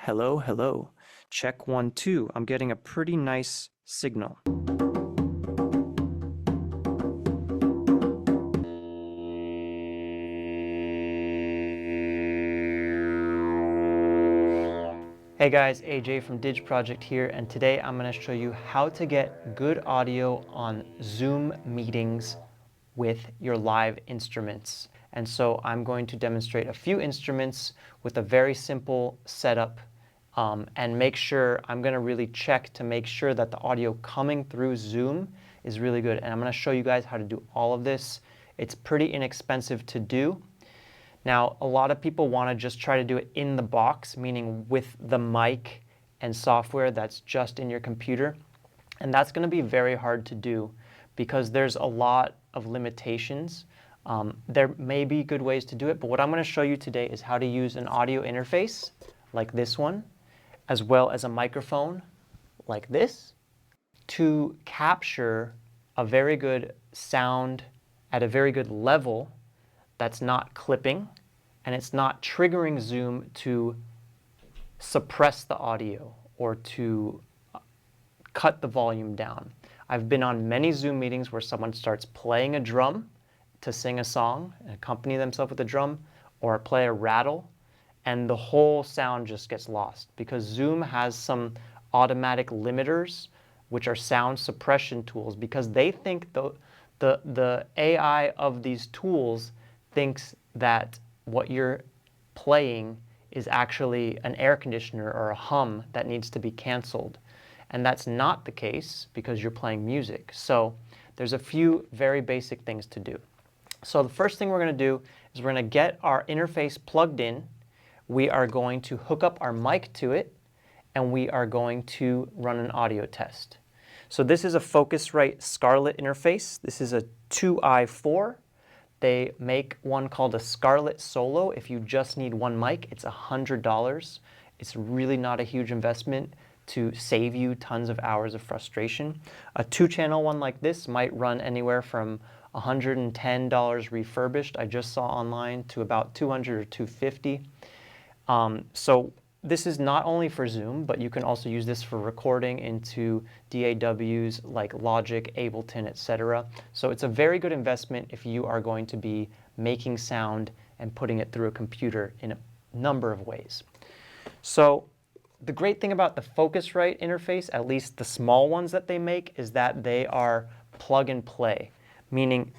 Hello, hello. Check 1, 2. I'm getting a pretty nice signal. Hey guys, AJ from Didge Project here, and today I'm going to show you how to get good audio on Zoom meetings with your live instruments. And so I'm going to demonstrate a few instruments with a very simple setup and make sure, I'm going to really check to make sure that the audio coming through Zoom is really good. And I'm going to show you guys how to do all of this. It's pretty inexpensive to do. Now, a lot of people want to just try to do it in the box, meaning with the mic and software that's just in your computer. And that's going to be very hard to do because there's a lot of limitations. There may be good ways to do it, but what I'm going to show you today is how to use an audio interface like this one, as well as a microphone like this, to capture a very good sound at a very good level that's not clipping, and it's not triggering Zoom to suppress the audio or to cut the volume down. I've been on many Zoom meetings where someone starts playing a drum to sing a song and accompany themselves with a drum, or play a rattle, and the whole sound just gets lost because Zoom has some automatic limiters, which are sound suppression tools, because they think the AI of these tools thinks that what you're playing is actually an air conditioner or a hum that needs to be canceled. And that's not the case because you're playing music. So there's a few very basic things to do. So the first thing we're going to do is we're going to get our interface plugged in. We are going to hook up our mic to it, and we are going to run an audio test. So this is a Focusrite Scarlett interface. This is a 2i4. They make one called a Scarlett Solo. If you just need one mic, it's $100. It's really not a huge investment to save you tons of hours of frustration. A 2-channel one like this might run anywhere from $110 refurbished, I just saw online, to about $200 or $250. So this is not only for Zoom, but you can also use this for recording into DAWs like Logic, Ableton, etc. So it's a very good investment if you are going to be making sound and putting it through a computer in a number of ways. So the great thing about the Focusrite interface, at least the small ones that they make, is that they are plug and play, meaning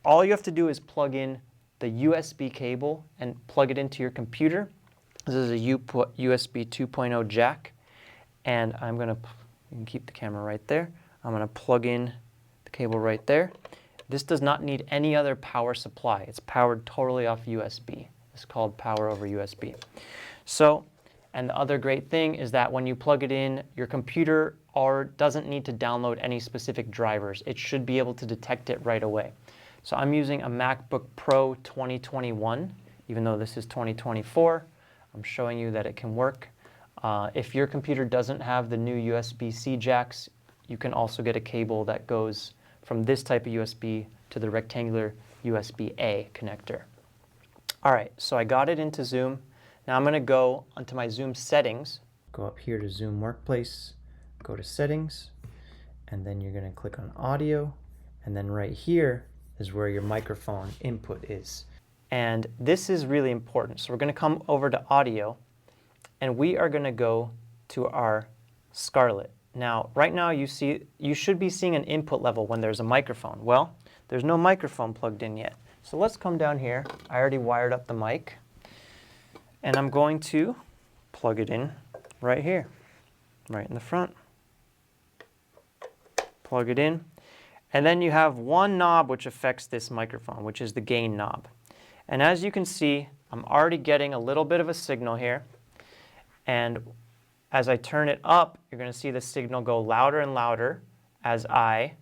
all you have to do is plug in the USB cable and plug it into your computer. This is a USB 2.0 jack, and you can keep the camera right there. I'm going to plug in the cable right there. This does not need any other power supply. It's powered totally off USB. It's called power over USB. So, and the other great thing is that when you plug it in, your computer doesn't need to download any specific drivers. It should be able to detect it right away. So I'm using a MacBook Pro 2021, even though this is 2024. I'm showing you that it can work. If your computer doesn't have the new USB-C jacks, you can also get a cable that goes from this type of USB to the rectangular USB-A connector. All right, so I got it into Zoom. Now I'm going to go onto my Zoom settings. Go up here to Zoom Workplace, go to Settings, and then you're going to click on Audio, and then right here is where your microphone input is. And this is really important. So we're going to come over to Audio, and we are going to go to our Scarlett. Now, right now you should be seeing an input level when there's a microphone. Well, there's no microphone plugged in yet. So let's come down here. I already wired up the mic, and I'm going to plug it in right here, right in the front. Plug it in. And then you have one knob which affects this microphone, which is the gain knob. And as you can see, I'm already getting a little bit of a signal here. And as I turn it up, you're going to see the signal go louder and louder as I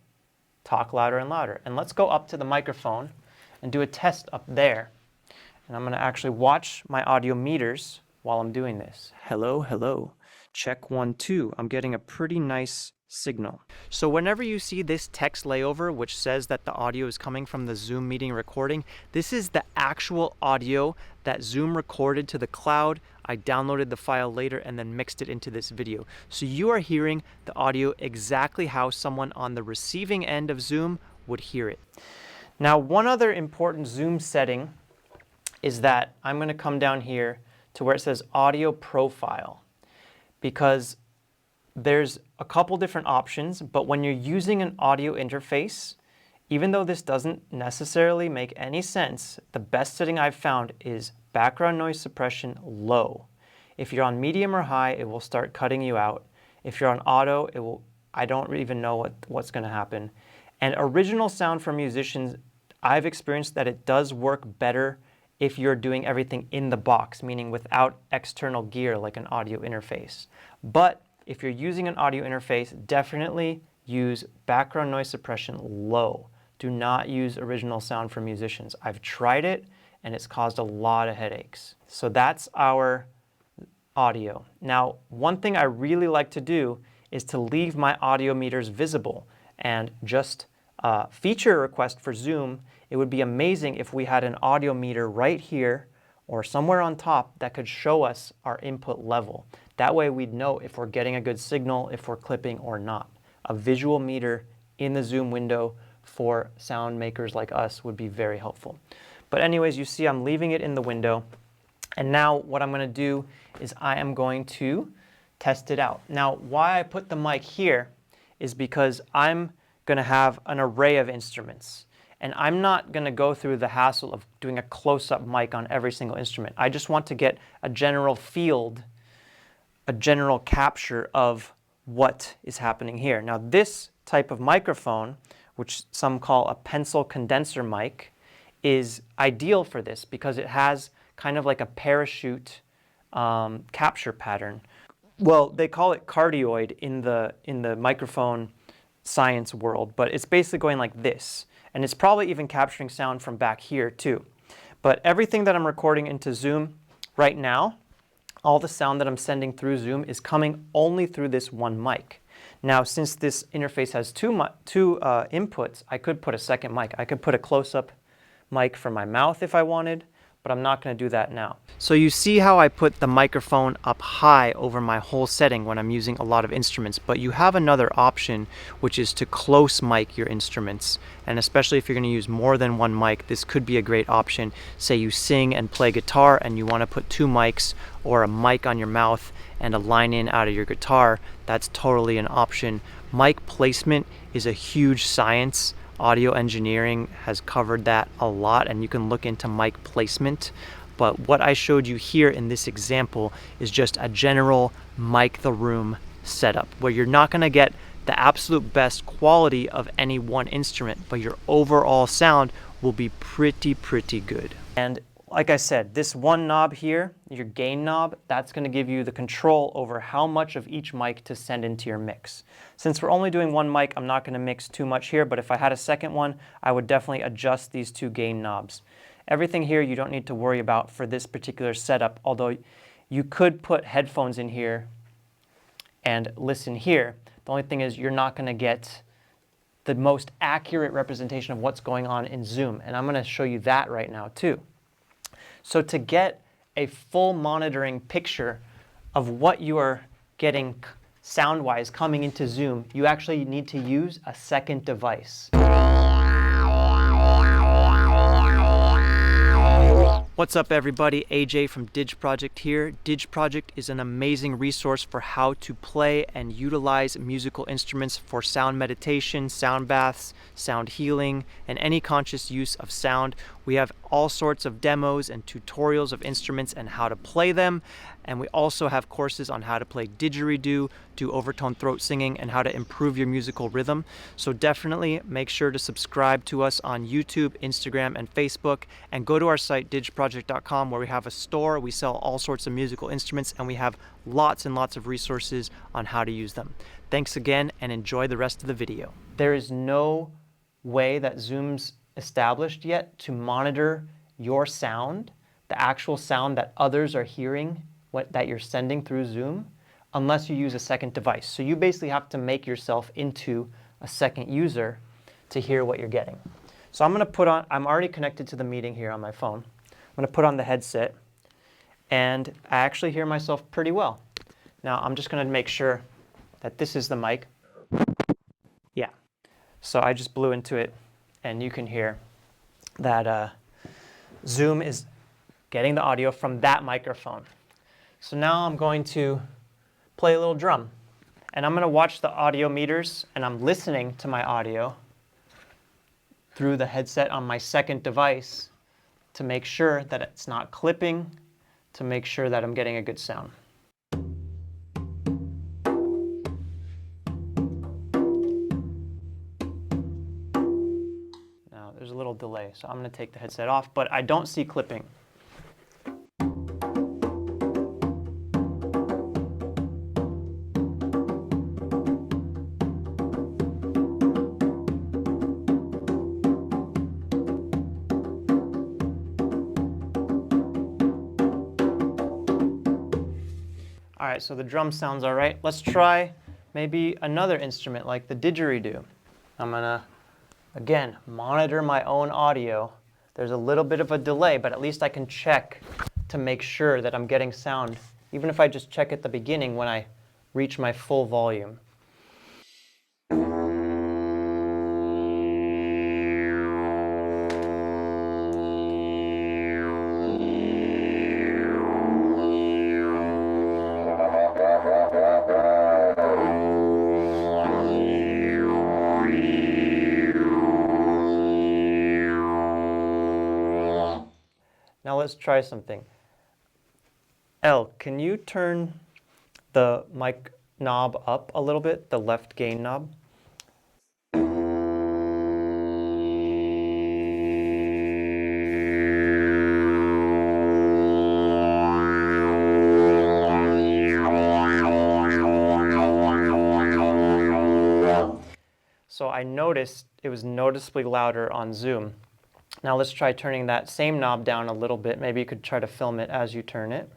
talk louder and louder. And let's go up to the microphone and do a test up there. And I'm going to actually watch my audio meters while I'm doing this. Hello, hello. Check 1, 2. I'm getting a pretty nice signal. So whenever you see this text layover which says that the audio is coming from the Zoom meeting recording, this is the actual audio that Zoom recorded to the cloud. I downloaded the file later and then mixed it into this video. So you are hearing the audio exactly how someone on the receiving end of Zoom would hear it. Now, one other important Zoom setting is that I'm going to come down here to where it says audio profile, because there's a couple different options, but when you're using an audio interface, even though this doesn't necessarily make any sense, the best setting I've found is background noise suppression low. If you're on medium or high, it will start cutting you out. If you're on auto, it will, I don't even know what's going to happen. And original sound for musicians, I've experienced that it does work better if you're doing everything in the box, meaning without external gear like an audio interface. But if you're using an audio interface, definitely use background noise suppression low. Do not use original sound for musicians. I've tried it and it's caused a lot of headaches. So that's our audio. Now, one thing I really like to do is to leave my audio meters visible, and just feature request for Zoom, it would be amazing if we had an audio meter right here or somewhere on top that could show us our input level. That way we'd know if we're getting a good signal, if we're clipping or not. A visual meter in the Zoom window for sound makers like us would be very helpful. But anyways, you see I'm leaving it in the window. And now what I'm going to do is I am going to test it out. Now, why I put the mic here is because I'm going to have an array of instruments. And I'm not going to go through the hassle of doing a close-up mic on every single instrument. I just want to get a general field, a general capture of what is happening here. Now, this type of microphone, which some call a pencil condenser mic, is ideal for this because it has kind of like a parachute capture pattern. Well, they call it cardioid in the microphone science world, but it's basically going like this. And it's probably even capturing sound from back here too. But everything that I'm recording into Zoom right now, all the sound that I'm sending through Zoom is coming only through this one mic. Now, since this interface has two inputs, I could put a second mic. I could put a close-up mic for my mouth if I wanted, but I'm not going to do that now. So you see how I put the microphone up high over my whole setting when I'm using a lot of instruments, but you have another option, which is to close mic your instruments. And especially if you're going to use more than one mic, this could be a great option. Say you sing and play guitar and you want to put two mics or a mic on your mouth and a line in out of your guitar, that's totally an option. Mic placement is a huge science. Audio engineering has covered that a lot, and you can look into mic placement. But what I showed you here in this example is just a general mic the room setup where you're not going to get the absolute best quality of any one instrument, but your overall sound will be pretty good. And like I said, this one knob here, your gain knob, that's going to give you the control over how much of each mic to send into your mix. Since we're only doing one mic, I'm not going to mix too much here, but if I had a second one, I would definitely adjust these two gain knobs. Everything here you don't need to worry about for this particular setup, although you could put headphones in here and listen here. The only thing is you're not going to get the most accurate representation of what's going on in Zoom, and I'm going to show you that right now too. So to get a full monitoring picture of what you are getting sound-wise coming into Zoom, you actually need to use a second device. What's up everybody, AJ from Didge Project here. Didge Project is an amazing resource for how to play and utilize musical instruments for sound meditation, sound baths, sound healing, and any conscious use of sound. We have all sorts of demos and tutorials of instruments and how to play them. And we also have courses on how to play didgeridoo, do overtone throat singing, and how to improve your musical rhythm. So definitely make sure to subscribe to us on YouTube, Instagram, and Facebook, and go to our site, didgeproject.com, where we have a store. We sell all sorts of musical instruments, and we have lots and lots of resources on how to use them. Thanks again, and enjoy the rest of the video. There is no way that Zoom's established yet to monitor your sound, the actual sound that others are hearing that you're sending through Zoom, unless you use a second device. So you basically have to make yourself into a second user to hear what you're getting. So I'm going to put on, I'm already connected to the meeting here on my phone. I'm going to put on the headset, and I actually hear myself pretty well. Now I'm just going to make sure that this is the mic. Yeah. So I just blew into it, and you can hear that Zoom is getting the audio from that microphone. So now I'm going to play a little drum, and I'm going to watch the audio meters, and I'm listening to my audio through the headset on my second device to make sure that it's not clipping, to make sure that I'm getting a good sound. Now there's a little delay, so I'm going to take the headset off, but I don't see clipping. All right, so the drum sounds all right. Let's try maybe another instrument like the didgeridoo. I'm gonna, again, monitor my own audio. There's a little bit of a delay, but at least I can check to make sure that I'm getting sound, even if I just check at the beginning when I reach my full volume. Now let's try something. Elle, can you turn the mic knob up a little bit, the left gain knob? So I noticed it was noticeably louder on Zoom. Now let's try turning that same knob down a little bit. Maybe you could try to film it as you turn it.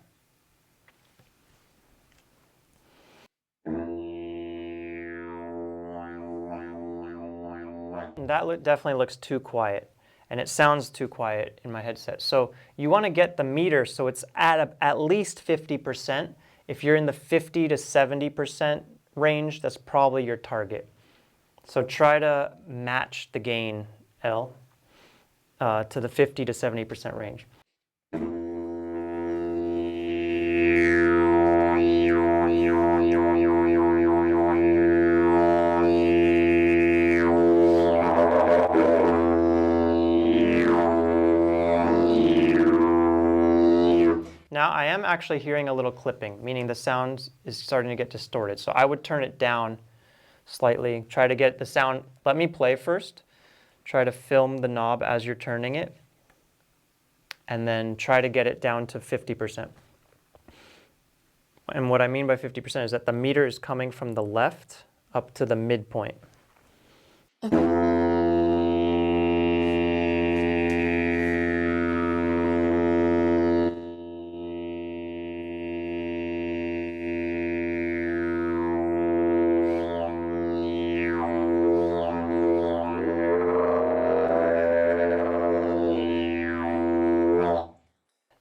That definitely looks too quiet, and it sounds too quiet in my headset. So you want to get the meter so it's at least 50%. If you're in the 50 to 70% range, that's probably your target. So try to match the gain, L, to the 50 to 70% range. Now I am actually hearing a little clipping, meaning the sound is starting to get distorted. So I would turn it down slightly, try to get the sound. Let me play first. Try to film the knob as you're turning it, and then try to get it down to 50%. And what I mean by 50% is that the meter is coming from the left up to the midpoint.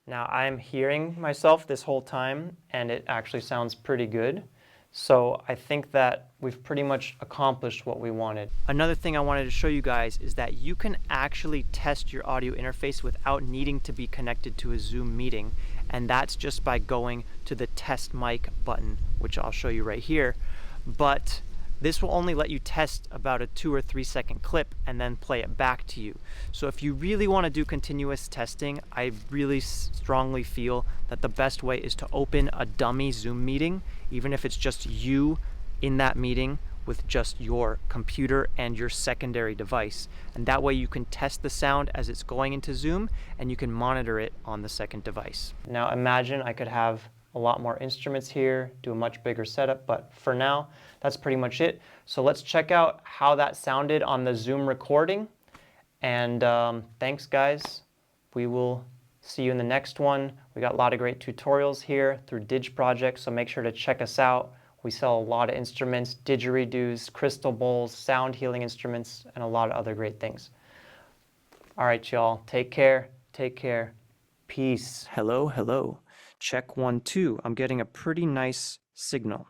Now I'm hearing myself this whole time, and it actually sounds pretty good. So I think that we've pretty much accomplished what we wanted. Another thing I wanted to show you guys is that you can actually test your audio interface without needing to be connected to a Zoom meeting. And that's just by going to the test mic button, which I'll show you right here. But this will only let you test about a 2 or 3 second clip and then play it back to you. So if you really want to do continuous testing, I really strongly feel that the best way is to open a dummy Zoom meeting, even if it's just you in that meeting with just your computer and your secondary device. And that way you can test the sound as it's going into Zoom, and you can monitor it on the second device. Now imagine I could have a lot more instruments here, do a much bigger setup, but for now, that's pretty much it. So let's check out how that sounded on the Zoom recording. And thanks, guys. We will see you in the next one. We got a lot of great tutorials here through Didge Project, so make sure to check us out. We sell a lot of instruments, didgeridoos, crystal bowls, sound healing instruments, and a lot of other great things. All right, y'all. Take care. Take care. Peace. Hello, hello. Check 1, 2. I'm getting a pretty nice signal.